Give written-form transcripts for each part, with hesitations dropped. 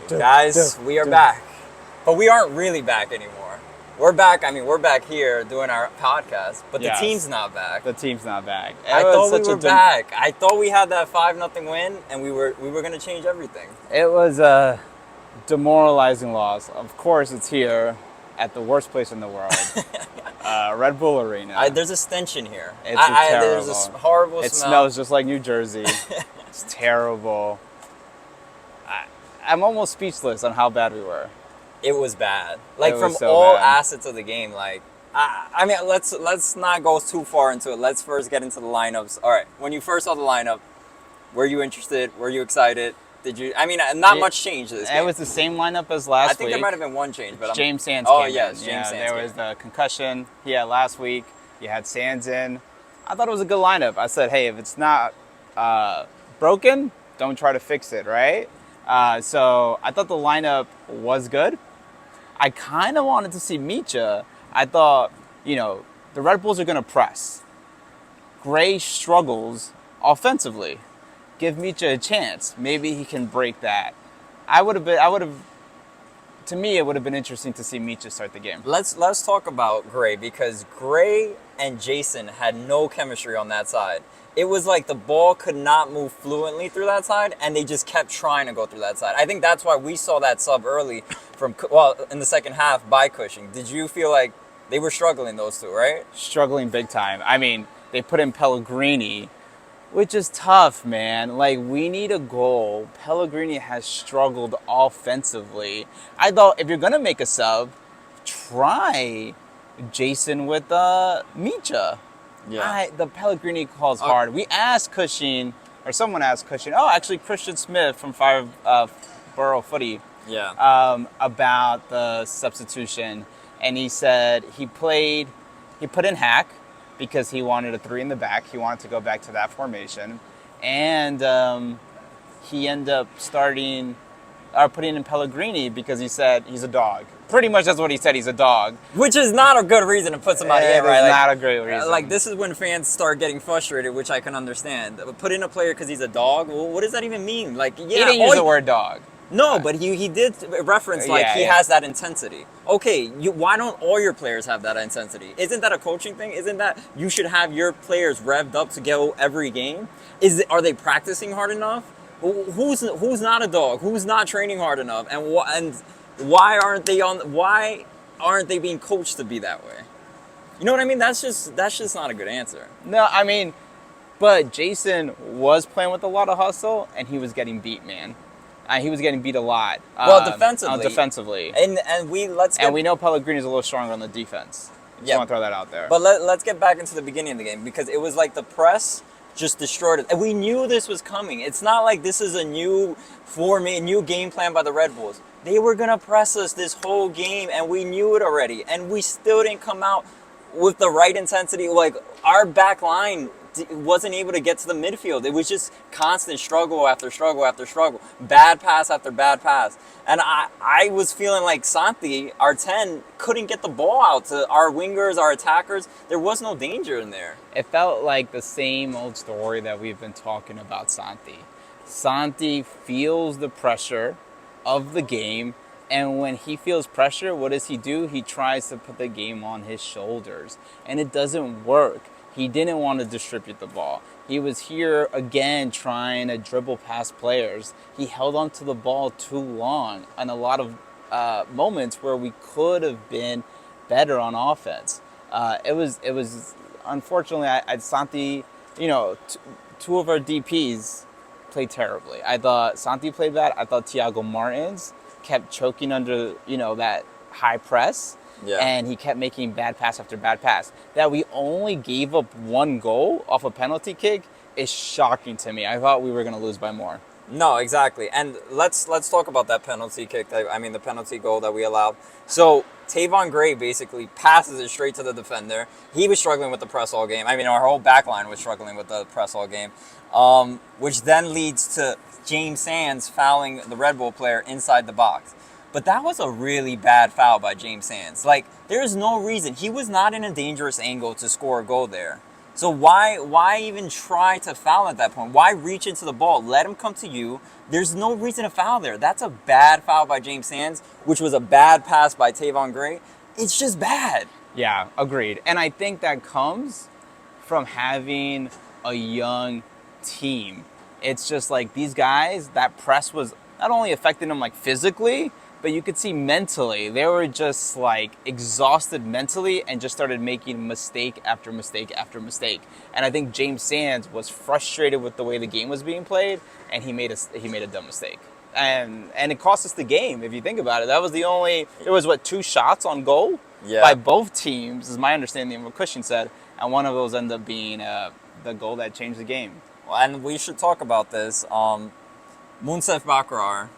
Guys, we are back. But we aren't really back anymore. We're back. I mean, we're back here doing our podcast, but the team's not back. The team's not back. I thought we were back. I thought we had that 5-0 win, and we were going to change everything. It was a demoralizing loss. Of course, it's here at the worst place in the world, Red Bull Arena. There's a stench in here. It's terrible. There's a horrible smell. It smells just like New Jersey. It's terrible. I'm almost speechless on how bad we were. It was bad. Like, from so all bad. assets of the game, like, I mean, let's not go too far into it. Let's first get into the lineups. All right, when you first saw the lineup, were you interested? Were you excited? Did you? I mean, not much changed this game. It was the same lineup as last week. I think there might have been one change, but James Sands came in. James Sands there was the concussion he had last week. You had Sands in. I thought it was a good lineup. I said, hey, if it's not broken, don't try to fix it, right? So I thought the lineup was good. I kind of wanted to see Micha. I thought, the Red Bulls are going to press. Gray struggles offensively. Give Micha a chance. Maybe he can break that. To me, it would have been interesting to see Micha start the game. Let's talk about Gray, because Gray and Jason had no chemistry on that side. It was like the ball could not move fluently through that side, and they just kept trying to go through that side. I think that's why we saw that sub early in the second half by Cushing. Did you feel like they were struggling, those two, right? Struggling big time. I mean, they put in Pellegrini, which is tough, man. Like, we need a goal. Pellegrini has struggled offensively. I thought if you're going to make a sub, try Jason with Micha. Yeah. The Pellegrini call's hard. We asked Cushing, or someone asked Cushing, actually Christian Smith from Borough Footy, about the substitution. And he said he put in Hack because he wanted a 3 in the back. He wanted to go back to that formation. And he ended up putting in Pellegrini because he said he's a dog. Pretty much that's what he said, he's a dog. Which is not a good reason to put somebody in, right? It's not a great reason. Like, this is when fans start getting frustrated, which I can understand. But put in a player because he's a dog? Well, what does that even mean? Like, yeah, he didn't use the word dog. No, but he did reference, like, he has that intensity. Okay, why don't all your players have that intensity? Isn't that a coaching thing? Isn't that you should have your players revved up to go every game? Are they practicing hard enough? Who's not a dog? Who's not training hard enough? And why aren't they being coached to be that way? You know what I mean? That's just not a good answer. No, I mean, but Jason was playing with a lot of hustle, and he was getting beat, man. He was getting beat a lot. Well, defensively. Defensively. And we know Pellegrini's a little stronger on the defense. Just want to throw that out there. But let's get back into the beginning of the game, because it was like the press just destroyed it. And we knew this was coming. It's not like this is a new game plan by the Red Bulls. They were going to press us this whole game, and we knew it already. And we still didn't come out with the right intensity. Like, our back line wasn't able to get to the midfield. It was just constant struggle after struggle after struggle. Bad pass after bad pass. And I was feeling like Santi, our 10, couldn't get the ball out to our wingers, our attackers. There was no danger in there. It felt like the same old story that we've been talking about Santi. Santi feels the pressure of the game, and when he feels pressure, what does he do? He tries to put the game on his shoulders, and it doesn't work. He didn't want to distribute the ball. He was here again trying to dribble past players. He held on to the ball too long in a lot of moments where we could have been better on offense. It was unfortunately, Santi, two of our DPs played terribly. I thought Santi played bad. I thought Thiago Martins kept choking under, that high press. Yeah. And he kept making bad pass after bad pass. That we only gave up 1 goal off a penalty kick is shocking to me. I thought we were going to lose by more. No, exactly. And let's talk about that penalty kick. The penalty goal that we allowed. So Tavon Gray basically passes it straight to the defender. He was struggling with the press all game. I mean, our whole back line was struggling with the press all game, which then leads to James Sands fouling the Red Bull player inside the box. But that was a really bad foul by James Sands. Like, there's no reason. He was not in a dangerous angle to score a goal there. So why even try to foul at that point? Why reach into the ball? Let him come to you. There's no reason to foul there. That's a bad foul by James Sands, which was a bad pass by Tavon Gray. It's just bad. Yeah, agreed. And I think that comes from having a young team. It's just like these guys, that press was not only affecting them like physically, but you could see mentally. They were just like exhausted mentally and just started making mistake after mistake after mistake. And I think James Sands was frustrated with the way the game was being played, and he made a dumb mistake. And it cost us the game, if you think about it. That was there was 2 shots on goal by both teams, is my understanding of what Cushing said, and one of those ended up being the goal that changed the game. Well, and we should talk about this. Mounsef Bakrar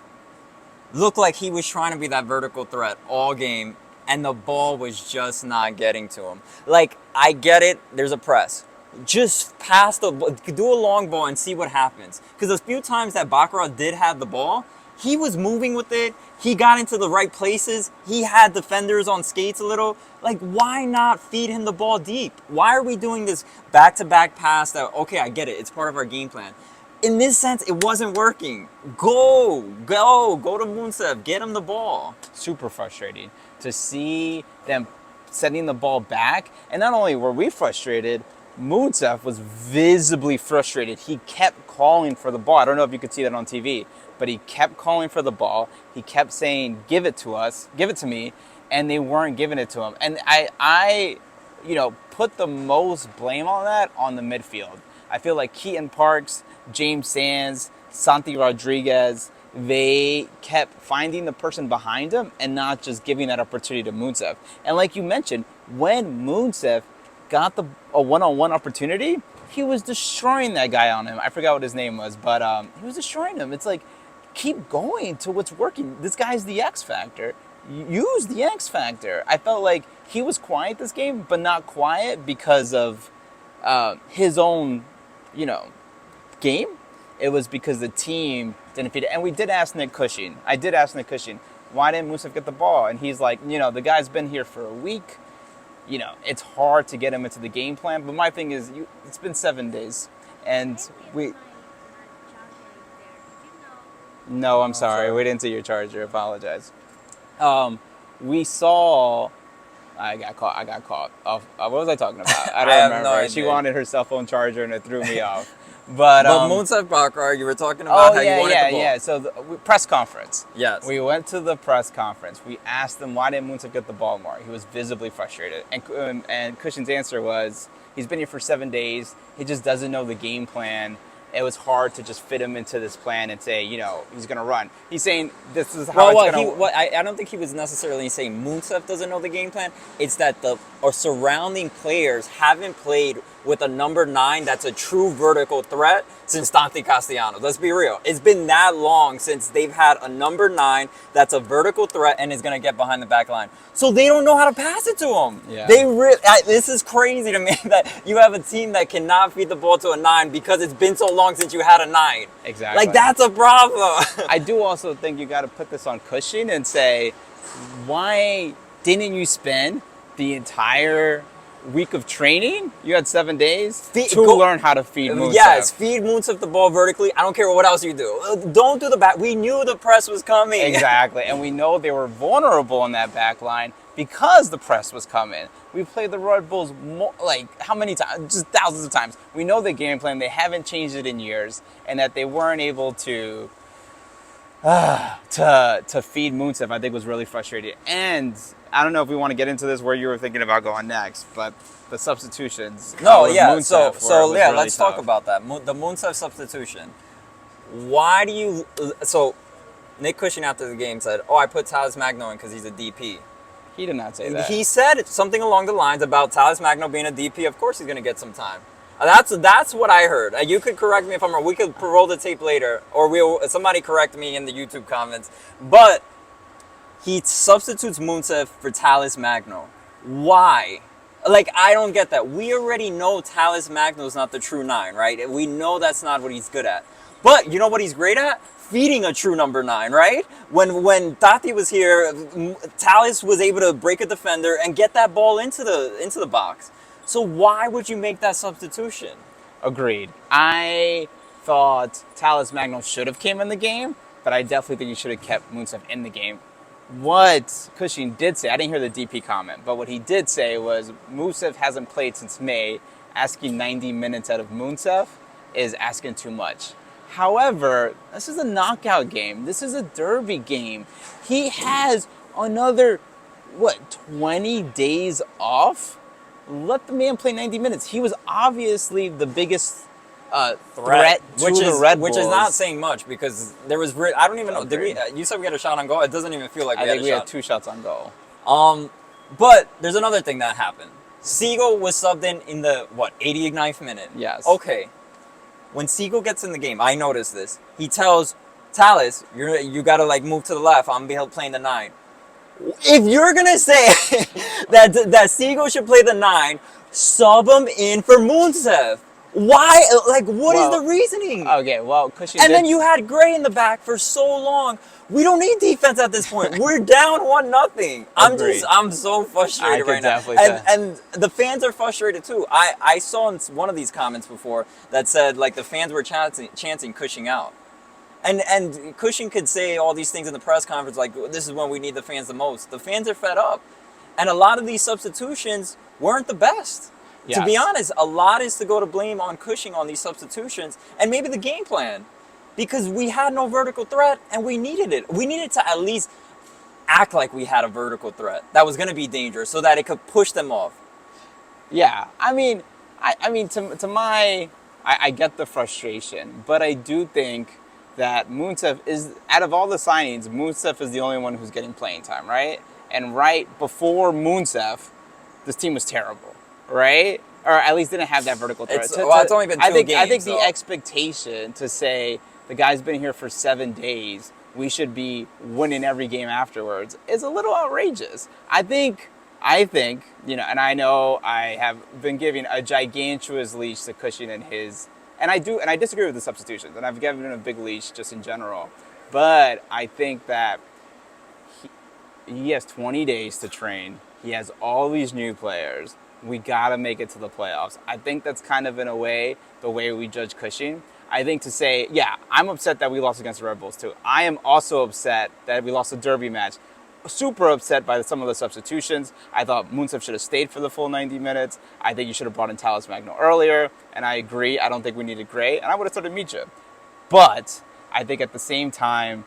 looked like he was trying to be that vertical threat all game, and the ball was just not getting to him. Like, I get it, there's a press. Just pass do a long ball and see what happens. Because a few times that Bakrar did have the ball, he was moving with it. He got into the right places. He had defenders on skates a little. Like, why not feed him the ball deep? Why are we doing this back-to-back pass that, okay, I get it, it's part of our game plan. In this sense, it wasn't working. Go to Mounsef, get him the ball. Super frustrating to see them sending the ball back. And not only were we frustrated, Mounsef was visibly frustrated. He kept calling for the ball. I don't know if you could see that on TV, but he kept calling for the ball. He kept saying, give it to us, give it to me, and they weren't giving it to him. And I put the most blame on that on the midfield. I feel like Keaton Parks, James Sands, Santi Rodriguez, they kept finding the person behind him and not just giving that opportunity to Mounsef. And like you mentioned, when Mounsef got a one-on-one opportunity, he was destroying that guy on him. I forgot what his name was, but he was destroying him. It's like, keep going to what's working. This guy's the X factor. Use the X factor. I felt like he was quiet this game, but not quiet because of his own, game. It was because the team didn't feed it. And we did ask Nick Cushing. I did ask Nick Cushing, why didn't Mounsef get the ball? And he's like, the guy's been here for a week. It's hard to get him into the game plan. But my thing is, it's been 7 days. And No, I'm sorry. We didn't see your charger. Apologize. We saw... I got caught. What was I talking about? I don't remember. No, she wanted her cell phone charger and it threw me off. But Mounsef Bakrar, you were talking about how you wanted the ball. Yeah. So press conference. Yes. We went to the press conference. We asked him, why didn't Mounsef get the ball more? He was visibly frustrated. And Cushing's answer was, he's been here for 7 days. He just doesn't know the game plan. It was hard to just fit him into this plan and say, he's going to run. He's saying this is how it's going to... I don't think he was necessarily saying Mounsef doesn't know the game plan. It's that the surrounding players haven't played with a number 9 that's a true vertical threat since Dante Castellanos. Let's be real. It's been that long since they've had a number 9 that's a vertical threat and is going to get behind the back line. So they don't know how to pass it to him. Yeah. This is crazy to me that you have a team that cannot feed the ball to a 9 because it's been so long since you had a 9. Exactly. Like, that's a problem. I do also think you got to put this on Cushing and say, why didn't you spend the entire week of training? You had 7 days to learn how to feed Mounsef. Yes, feed Mounsef the ball vertically. I don't care what else you do. Don't do the back. We knew the press was coming. Exactly, and we know they were vulnerable in that back line because the press was coming. We played the Red Bulls how many times? Just thousands of times. We know the game plan. They haven't changed it in years, and that they weren't able to feed Mounsef, I think was really frustrating. And I don't know if we want to get into this where you were thinking about going next, but the substitutions. Let's really talk about that. The Mounsef substitution. Why do you... So, Nick Cushing after the game said, I put Talles Magno in because he's a DP. He did not say that. He said something along the lines about Talles Magno being a DP. Of course he's going to get some time. That's what I heard. You could correct me if I'm wrong. We could roll the tape later, or somebody correct me in the YouTube comments. But he substitutes Mounsef for Talles Magno. Why? I don't get that. We already know Talles Magno is not the true 9, right? We know that's not what he's good at. But you know what he's great at? Feeding a true number 9, right? When Tati was here, Talles was able to break a defender and get that ball into the box. So why would you make that substitution? Agreed. I thought Tallis Magno should have came in the game, but I definitely think he should have kept Munsef in the game. What Cushing did say, I didn't hear the DP comment, but what he did say was Munsef hasn't played since May. Asking 90 minutes out of Munsef is asking too much. However, this is a knockout game. This is a derby game. He has another, 20 days off? Let the man play 90 minutes. He was obviously the biggest threat to the Red Bulls. Which is not saying much because there was. I don't even know. Did we? You said we had a shot on goal. It doesn't even feel like we had a shot. I think we had 2 shots on goal. But there's another thing that happened. Siegel was subbed in the 89th minute. Yes. Okay. When Siegel gets in the game, I noticed this. He tells Tallis, "You gotta move to the left. I'm gonna be playing the 9." If you're gonna say that Siegel should play the 9, sub him in for Munsef. Why? What is the reasoning? Okay, well, Cushing. And then you had Gray in the back for so long. We don't need defense at this point. We're down 1-0. I'm so frustrated right now. And the fans are frustrated too. I saw in one of these comments before that said the fans were chanting Cushing out. And Cushing could say all these things in the press conference this is when we need the fans the most. The fans are fed up. And a lot of these substitutions weren't the best. Yes. To be honest, a lot is to go to blame on Cushing on these substitutions and maybe the game plan. Because we had no vertical threat and we needed it. We needed to at least act like we had a vertical threat that was going to be dangerous so that it could push them off. Yeah, I get the frustration, but I do think that Munsef is, out of all the signings, Munsef is the only one who's getting playing time, right? And right before Munsef, this team was terrible, right? Or at least didn't have that vertical threat. It's only been 2 games. I think the expectation to say the guy's been here for 7 days, we should be winning every game afterwards, is a little outrageous. I think, and I know I have been giving a gigantuous leash to Cushing and his. And I disagree with the substitutions, and I've given him a big leash just in general. But I think that he has 20 days to train. He has all these new players. We got to make it to the playoffs. I think that's kind of, in a way, the way we judge Cushing. I think to say, yeah, I'm upset that we lost against the Red Bulls too. I am also upset that we lost a derby match. Super upset by some of the substitutions. I thought Munsef should have stayed for the full 90 minutes. I think you should have brought in Tallis Magno earlier. And I agree. I don't think we needed Gray. And I would have started Micha. But I think at the same time,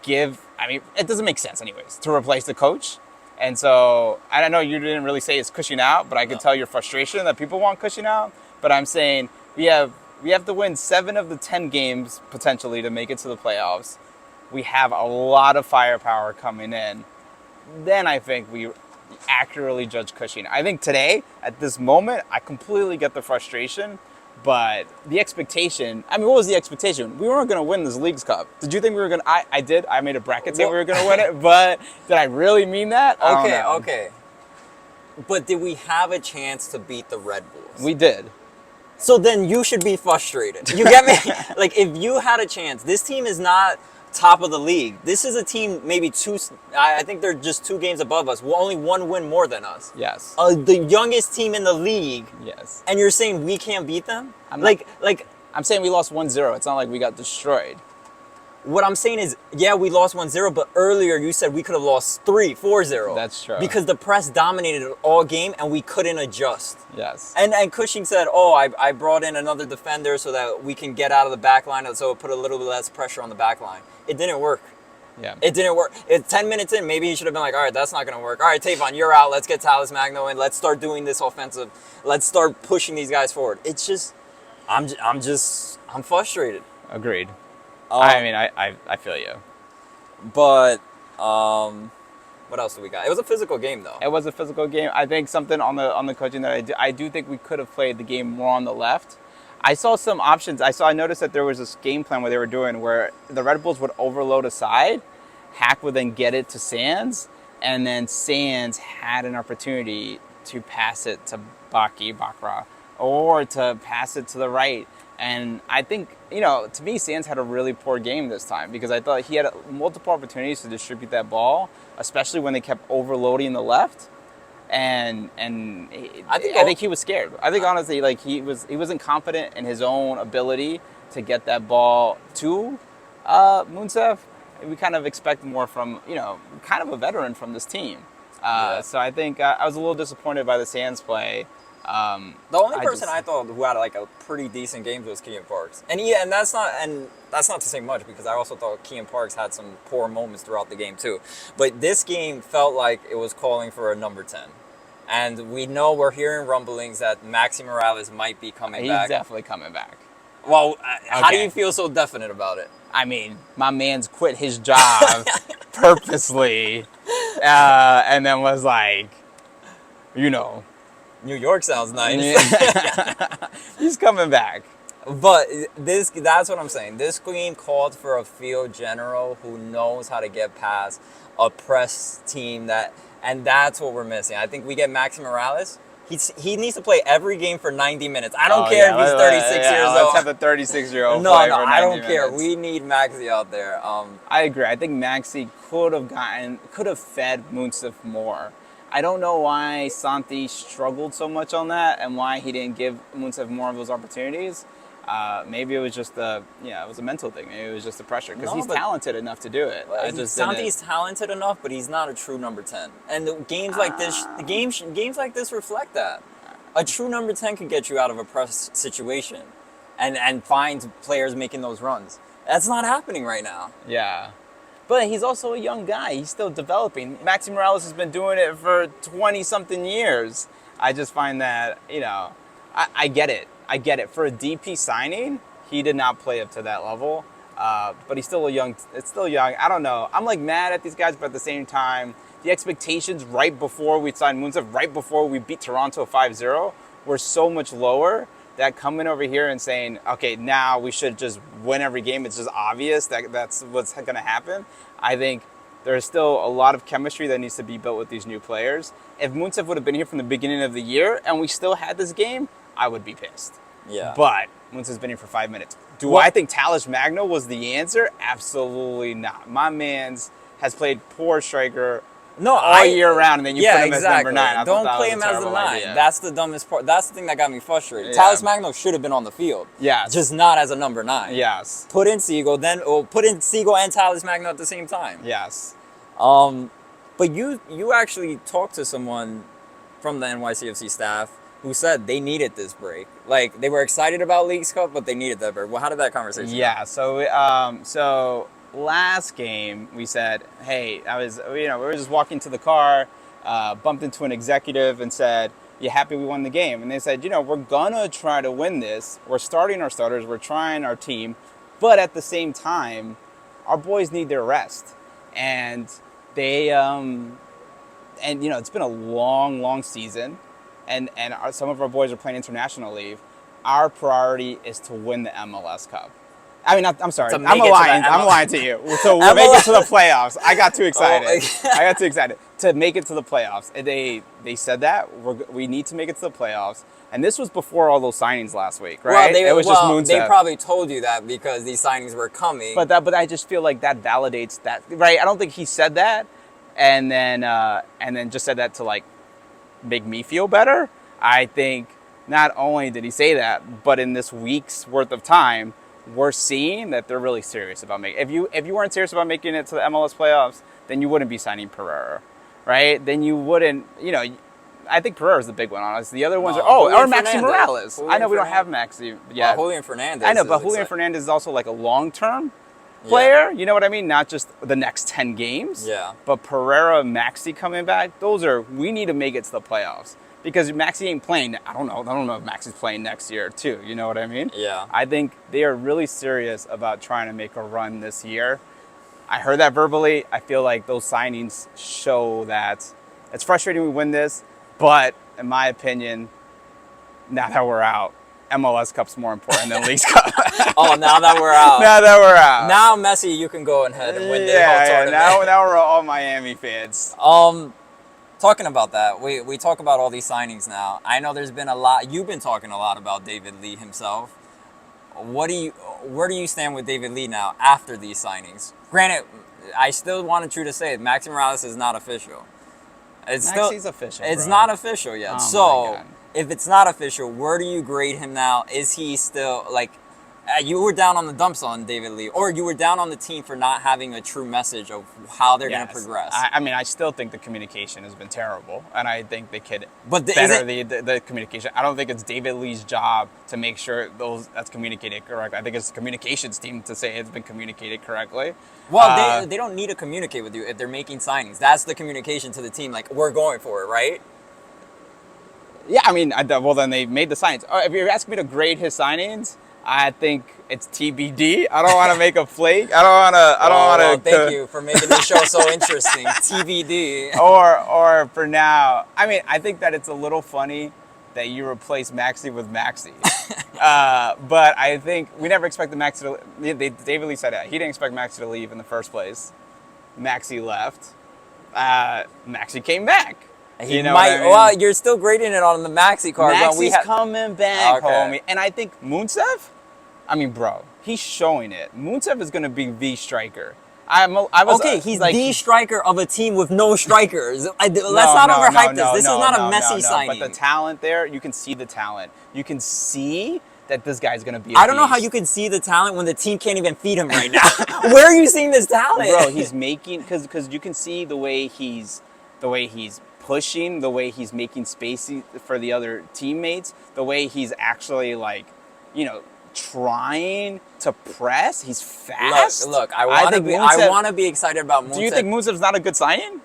it doesn't make sense anyways to replace the coach. And so, I don't know, you didn't really say it's Cushing out, but I could tell your frustration that people want Cushing out. But I'm saying we have to win 7 of the 10 games potentially to make it to the playoffs. We have a lot of firepower coming in. Then I think we accurately judge Cushing. I think today, at this moment, I completely get the frustration. But the expectation, what was the expectation? We weren't going to win this Leagues Cup. Did you think we were going to? I did. I made a bracket saying we were going to win it. But did I really mean that? Okay. But did we have a chance to beat the Red Bulls? We did. So then you should be frustrated. You get me? If you had a chance, this team is not top of the league. This is a team maybe I think they're just 2 games above us. We're only 1 win more than us. Yes. The youngest team in the league. Yes. And you're saying we can't beat them? I'm saying we lost 1-0. It's not like we got destroyed. What I'm saying is, yeah, we lost 1-0, but earlier you said we could have lost 4-0. That's true. Because the press dominated all game and we couldn't adjust. Yes. And Cushing said, I brought in another defender so that we can get out of the back line, so it put a little bit less pressure on the back line. It didn't work. Yeah. It didn't work. 10 minutes in, maybe he should have been like, all right, that's not going to work. All right, Tavon, you're out. Let's get Tallis Magno in. Let's start doing this offensive. Let's start pushing these guys forward. It's just, I'm frustrated. Agreed. I feel you. But what else do we got? It was a physical game, though. It was a physical game. I think something on the coaching that I do think we could have played the game more on the left. I saw some options. I noticed that there was this game plan where they were doing where the Red Bulls would overload a side, Hack would then get it to Sands, and then Sands had an opportunity to pass it to Bakra, or to pass it to the right. And I think, to me, Sands had a really poor game this time because I thought he had multiple opportunities to distribute that ball, especially when they kept overloading the left. I think he was scared. I think honestly, like he wasn't confident in his own ability to get that ball to Muncev. We kind of expect more from kind of a veteran from this team. So I think I was a little disappointed by the Sands play. The only person I thought who had like a pretty decent game was Kean Parks, and that's not to say much because I also thought Kean Parks had some poor moments throughout the game too. But this game felt like it was calling for a number 10, and we're hearing rumblings that Maxi Morales might be coming back. He's definitely coming back. Well, how do you feel so definite about it? I mean, my man's quit his job purposely, and then was like, New York sounds nice. He's coming back. But that's what I'm saying. This game called for a field general who knows how to get past a press team and that's what we're missing. I think we get Maxi Morales. He needs to play every game for 90 minutes. I don't care if he's 36 years old. Let's have the 36-year-old No, play for 90 I don't care. minutes. We need Maxi out there. I agree. I think Maxi could have fed Muncev more. I don't know why Santi struggled so much on that and why he didn't give Muncev more of those opportunities. Maybe it was just it was a mental thing. Maybe it was just the pressure because he's talented enough to do it. Santi's talented enough, but he's not a true number 10. And games like this reflect that. A true number 10 could get you out of a press situation and find players making those runs. That's not happening right now. Yeah. But he's also a young guy. He's still developing. Maxi Morales has been doing it for 20-something years. I just find that, I get it. For a DP signing, he did not play up to that level. But he's still it's still young. I don't know. I'm like mad at these guys, but at the same time, the expectations right before we signed Muncev, right before we beat Toronto 5-0, were so much lower that coming over here and saying, okay, now we should just win every game, it's just obvious that that's what's going to happen. I think there's still a lot of chemistry that needs to be built with these new players. If Muncev would have been here from the beginning of the year and we still had this game, I would be pissed. Yeah. But Muncev's been here for 5 minutes. I think Talles Magno was the answer? Absolutely not. My man's has played poor striker all year round, and then you put him as number 9. Don't play him as the 9. Idea. That's the dumbest part. That's the thing that got me frustrated. Yeah. Talles Magno should have been on the field. Yes. Just not as a number 9. Yes. Put in Siegel, put in Siegel and Talles Magno at the same time. Yes. But you actually talked to someone from the NYCFC staff who said they needed this break. Like, they were excited about Leagues Cup, but they needed that break. Well, how did that conversation go? So last game we said, hey, we were just walking to the car, bumped into an executive and said, you happy we won the game? And they said, we're gonna try to win this. We're starting our starters, we're trying our team, but at the same time, our boys need their rest. And they, it's been a long season. And some of our boys are playing international leave. Our priority is to win the MLS Cup. I mean, I'm sorry. I'm lying to you. So we'll make it to the playoffs. I got too excited. To make it to the playoffs. And they said that. We need to make it to the playoffs. And this was before all those signings last week, right? Well, it was just Muncev. They probably told you that because these signings were coming. But I just feel like that validates that, right? I don't think he said that and then just said that to like make me feel better. I think not only did he say that, but in this week's worth of time, we're seeing that they're really serious about making. If you weren't serious about making it to the MLS playoffs, then you wouldn't be signing Pereira, right? Then you wouldn't. I think Pereira's the big one. Honestly, the other ones are Maxi Morales. I know we don't have Maxi yet. Julian Fernandez. I know, but Julian Fernandez is also like a long-term player. You know what I mean? Not just the next 10 games. Yeah. But Pereira, Maxi coming back. We need to make it to the playoffs. Because Maxi ain't playing. I don't know if Maxi's playing next year too. You know what I mean? Yeah. I think they are really serious about trying to make a run this year. I heard that verbally. I feel like those signings show that it's frustrating we win this, but in my opinion, now that we're out, MLS Cup's more important than Leagues Cup. Oh, now that we're out. Now Messi, you can go ahead and win the whole tournament. Now we're all Miami fans. Talking about that, we talk about all these signings now. I know there's been a lot. You've been talking a lot about David Lee himself. Where do you stand with David Lee now after these signings? Granted, I still wanted you to say it. Maxi Morales is not official. It's Maxi's still official. It's bro. not official yet. Oh my So God. if it's not official, where do you grade him now? Is he still like? You were down on the dumps on David Lee, or you were down on the team for not having a true message of how they're going to Yes. progress. I mean, I still think the communication has been terrible, and I think they could But better the communication. I don't think it's David Lee's job to make sure that's communicated correctly. I think it's the communications team to say it's been communicated correctly. Well, they don't need to communicate with you if they're making signings. That's the communication to the team. Like, we're going for it, right? Yeah, I mean, well, then they made the signings. If you're asking me to grade his signings, I think it's TBD. I don't want to make a flake. I don't want to. Thank you for making the show so interesting. TBD. Or for now, I mean, I think that it's a little funny that you replace Maxi with Maxi. But I think we never expected Maxi to. David Lee said it. He didn't expect Maxi to leave in the first place. Maxi left. Maxi came back. He know might. what I mean? Well, you're still grading it on the Maxi card. Maxi's coming back, Okay. homie. And I think Munsev, I mean, bro, he's showing it. Munsev is going to be the striker. He's like, the striker of a team with no strikers. Let's not overhype this. This is not a Messi signing. But the talent there, you can see the talent. You can see that this guy's going to be I don't know how you can see the talent when the team can't even feed him right now. Where are you seeing this talent? Bro, he's making, because you can see the way he's pushing, the way he's making space for the other teammates, the way he's actually trying to press. He's fast. Look, I want to be excited about Munsev. Do you think Munsev's not a good signing?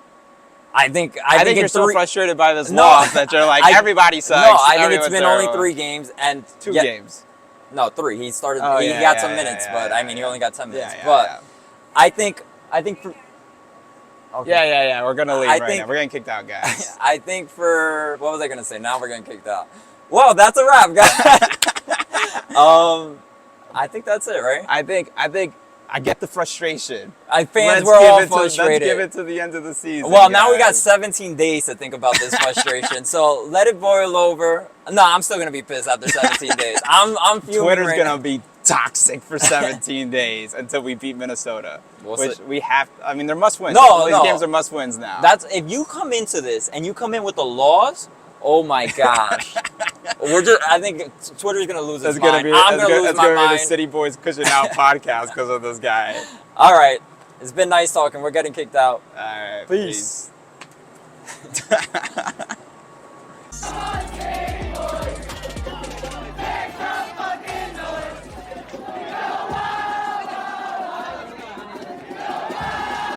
I think you're so frustrated by this loss that you're like, everybody sucks. No, I think it's been only 3 games and 2 games. No, 3. He started. Oh, he yeah, got yeah, some yeah, minutes, yeah, but yeah, I mean, he only got 10 minutes. Yeah, but I think for. Okay. Yeah. We're gonna leave now. We're getting kicked out, guys. I think for what was I gonna say? Now we're getting kicked out. Well, that's a wrap, guys. I think that's it, right? I think I get the frustration. Fans were all frustrated. Let's give it to the end of the season. Well, now we got 17 days to think about this frustration. So let it boil over. No, I'm still gonna be pissed after 17 days. I'm fuming. Twitter's right gonna now. be toxic for 17 days until we beat Minnesota. We'll which see. we have. I mean, they're must wins. No, These games are must wins now. That's if you come into this and you come in with the laws. Oh my gosh. I think Twitter's gonna lose its mind. I'm gonna lose my mind. Be the City Boys Cushion Out podcast because of this guy. All right, it's been nice talking. We're getting kicked out. All right, Peace. peace.